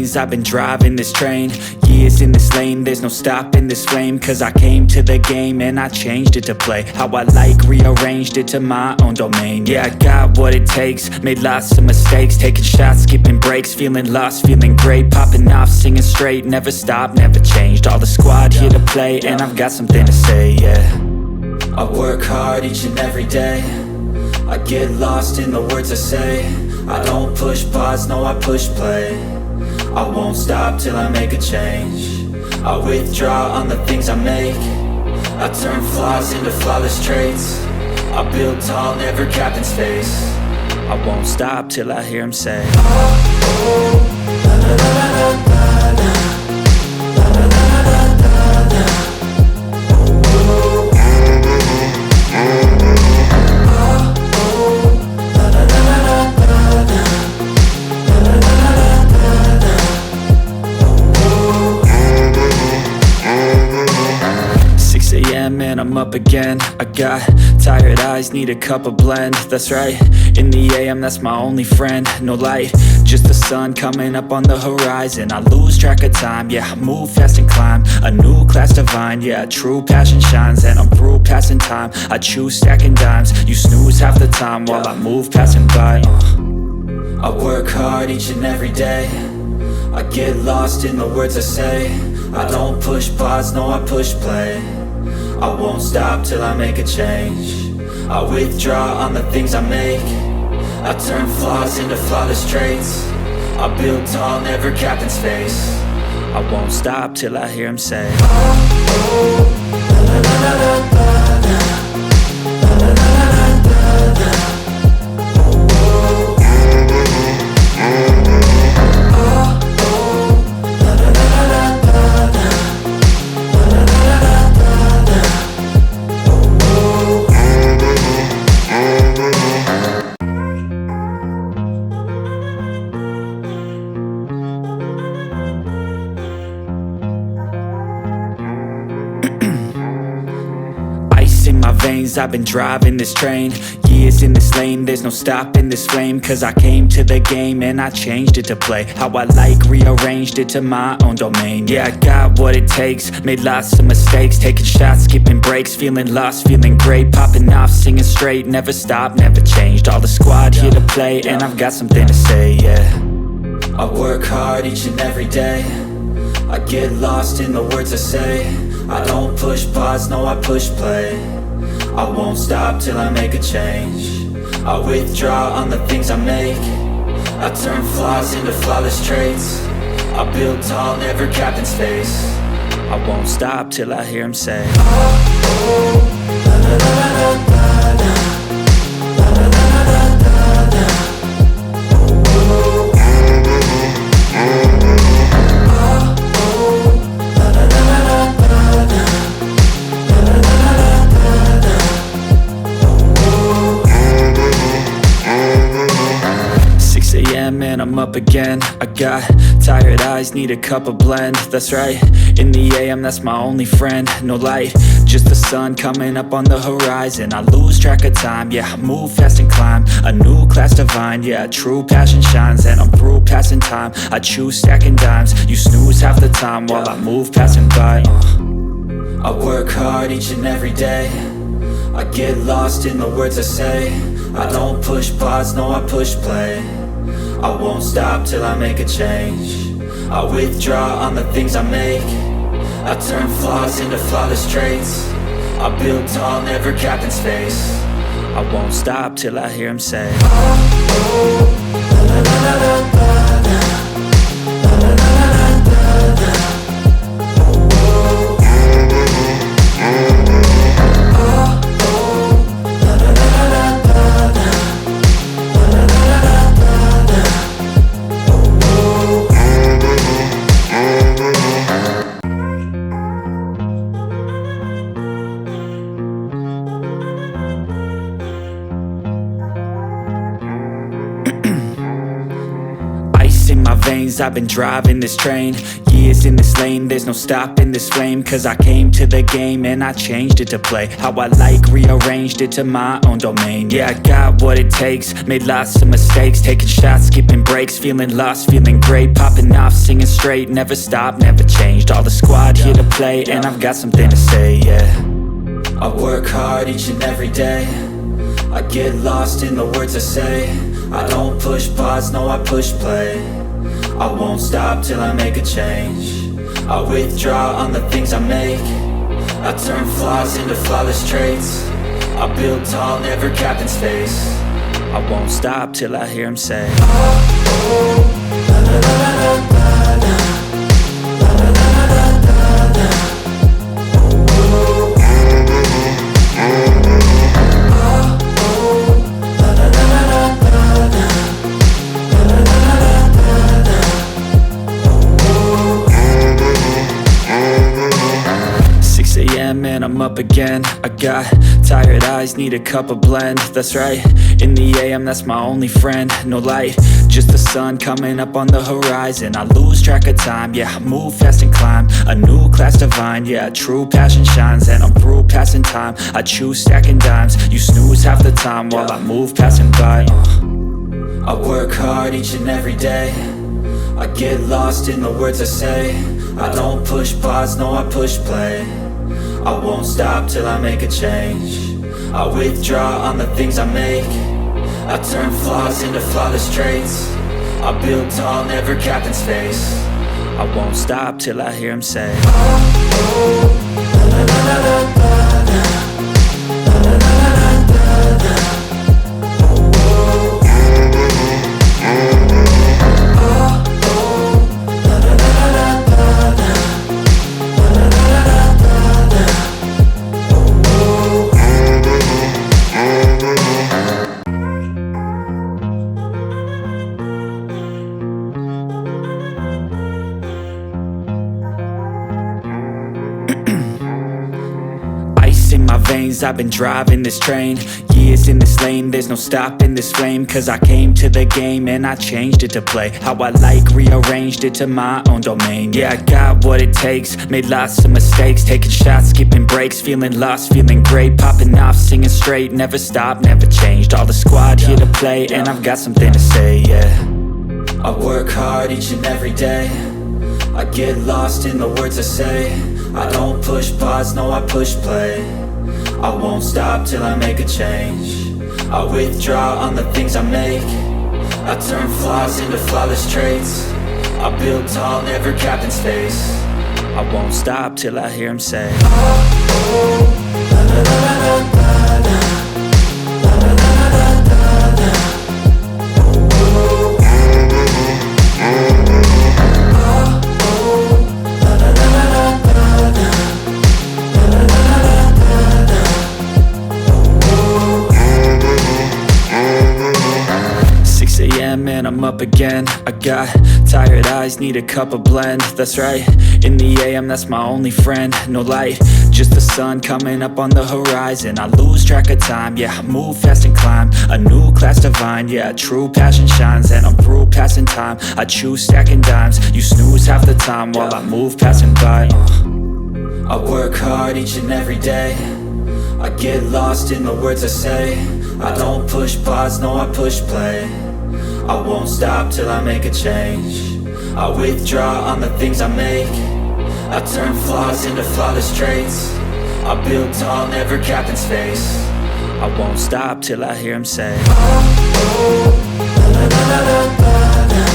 veins, I've been driving this train. Years in this lane, there's no stopping this flame. Cause I came to the game and I changed it to play how I like, rearranged it to my own domain. Yeah, I got what it takes, made lots of mistakes, taking shots, skipping breaks, feeling lost, feeling great, popping off, singing straight, never stopped, never changed. All the squad here to play, and I've got something to say, yeah. I work hard each and every day, I get lost in the words I say. I don't push pause, no, I push play. I won't stop till I make a change. I withdraw on the things I make. I turn flaws into flawless traits. I build tall, never capped in space. I won't stop till I hear him say, oh, oh, la, la, la, la, la, la, la, la, la, la, la, la, la. And I'm up again. I got tired eyes, need a cup of blend. That's right, in the AM, that's my only friend. No light, just the sun coming up on the horizon. I lose track of time, yeah, I move fast and climb a new class divine, yeah, true passion shines. And I'm through passing time, I choose stacking dimes. You snooze half the time while I move passing by. I work hard each and every day, I get lost in the words I say. I don't push pause, no, I push play. I won't stop till I make a change. I withdraw on the things I make. I turn flaws into flawless traits. I build tall, never capped in space. I won't stop till I hear him say, oh, oh, la, la, la, la, la, la, la, la, la, la, la, la. In my veins, I've been driving this train. Years in this lane, there's no stopping this flame. Cause I came to the game and I changed it to play how I like, rearranged it to my own domain. Yeah, I got what it takes, made lots of mistakes, taking shots, skipping breaks, feeling lost, feeling great, popping off, singing straight, never stopped, never changed. All the squad here to play, and I've got something to say, yeah. I work hard each and every day, I get lost in the words I say. I don't push pause, no, I push play. I won't stop till I make a change. I withdraw on the things I make. I turn flaws into flawless traits. I build tall, never capped in space. I won't stop till I hear him say, oh, oh, la, la, la, la, la, la, la, la, la, la, la, la. And I'm up again. I got tired eyes, need a cup of blend. That's right, in the AM, that's my only friend. No light, just the sun coming up on the horizon. I lose track of time, yeah, I move fast and climb a new class divine, yeah, true passion shines. And I'm through passing time, I choose stacking dimes. You snooze half the time while I move passing by. I work hard each and every day, I get lost in the words I say. I don't push pause, no, I push play. I won't stop till I make a change. I withdraw on the things I make. I turn flaws into flawless traits. I build tall, never capped in space. I won't stop till I hear him say, oh, oh, la, la, la, la, la, la, la, la, la, la, la, la. In my veins, I've been driving this train. Years in this lane, there's no stopping this flame. Cause I came to the game and I changed it to play how I like, rearranged it to my own domain. Yeah, I got what it takes, made lots of mistakes, taking shots, skipping breaks, feeling lost, feeling great, popping off, singing straight, never stopped, never changed. All the squad here to play, and I've got something to say, yeah. I work hard each and every day, I get lost in the words I say. I don't push pause, no I push play. I won't stop till I make a change. I withdraw on the things I make. I turn flaws into flawless traits. I build tall, never capped in space. I won't stop till I hear him say, oh, oh, la la la la la la. And I'm up again. I got tired eyes, need a cup of blend. That's right, in the AM, that's my only friend. No light, just the sun coming up on the horizon. I lose track of time, yeah, I move fast and climb a new class divine, yeah, true passion shines. And I'm through passing time, I choose stacking dimes. You snooze half the time while I move passing by. I work hard each and every day, I get lost in the words I say. I don't push pause, no I push play. I won't stop till I make a change. I withdraw on the things I make. I turn flaws into flawless traits. I build tall, never capped in space. I won't stop till I hear him say, oh, oh, la la la la la la. In my veins, I've been driving this train. Years in this lane, there's no stopping this flame. Cause I came to the game and I changed it to play how I like, rearranged it to my own domain. Yeah, I got what it takes, made lots of mistakes, taking shots, skipping breaks, feeling lost, feeling great, popping off, singing straight, never stopped, never changed. All the squad here to play, and I've got something to say, yeah. I work hard each and every day, I get lost in the words I say. I don't push pause, no I push play. I won't stop till I make a change. I withdraw on the things I make. I turn flaws into flawless traits. I build tall, never capped in space. I won't stop till I hear him say, oh, oh, la la la la la la. And I'm up again. I got tired eyes, need a cup of blend. That's right, in the AM, that's my only friend. No light, just the sun coming up on the horizon. I lose track of time, yeah, I move fast and climb a new class divine, yeah, true passion shines. And I'm through passing time, I choose stacking dimes. You snooze half the time while I move passing by. I work hard each and every day, I get lost in the words I say. I don't push pause, no I push play. I won't stop till I make a change. I withdraw on the things I make. I turn flaws into flawless traits. I build tall, never capped in space. I won't stop till I hear him say, oh, oh, la la la la la la.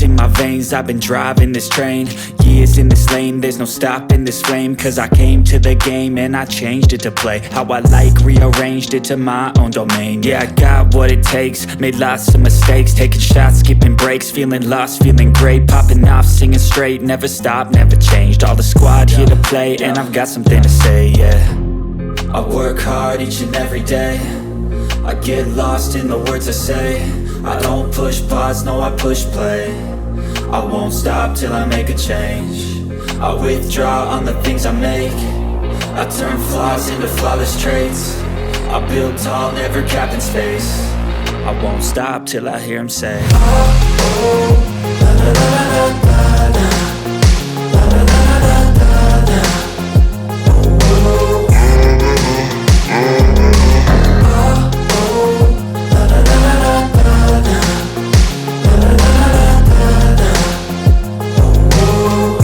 In my veins, I've been driving this train. Years in this lane, there's no stopping this flame. Cause I came to the game and I changed it to play how I like, rearranged it to my own domain. Yeah, I got what it takes, made lots of mistakes, taking shots, skipping breaks, feeling lost, feeling great, popping off, singing straight, never stopped, never changed. All the squad here to play, and I've got something to say, yeah. I work hard each and every day, I get lost in the words I say. I don't push pause, no, I push play. I won't stop till I make a change. I withdraw on the things I make. I turn flaws into flawless traits. I build tall, never capped in space. I won't stop till I hear him say, oh, oh, la la la la la la, la la la la la la, oh, oh, la la la la la la, la la la la la la, oh, oh.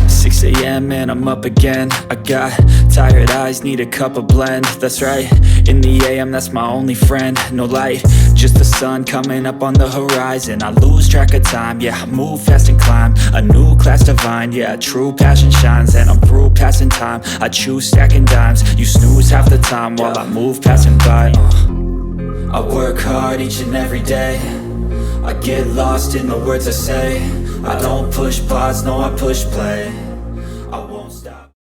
6 a.m. and I'm up again. I got tired eyes, need a cup of blend. That's right, in the AM, that's my only friend. No light, just the sun coming up on the horizon. I lose track of time, yeah, I move fast and climb a new class divine, yeah, true passion shines. And I'm through passing time, I choose stacking dimes. You snooze half the time while I move passing by. I work hard each and every day, I get lost in the words I say. I don't push pause, no, I push play. I won't stop.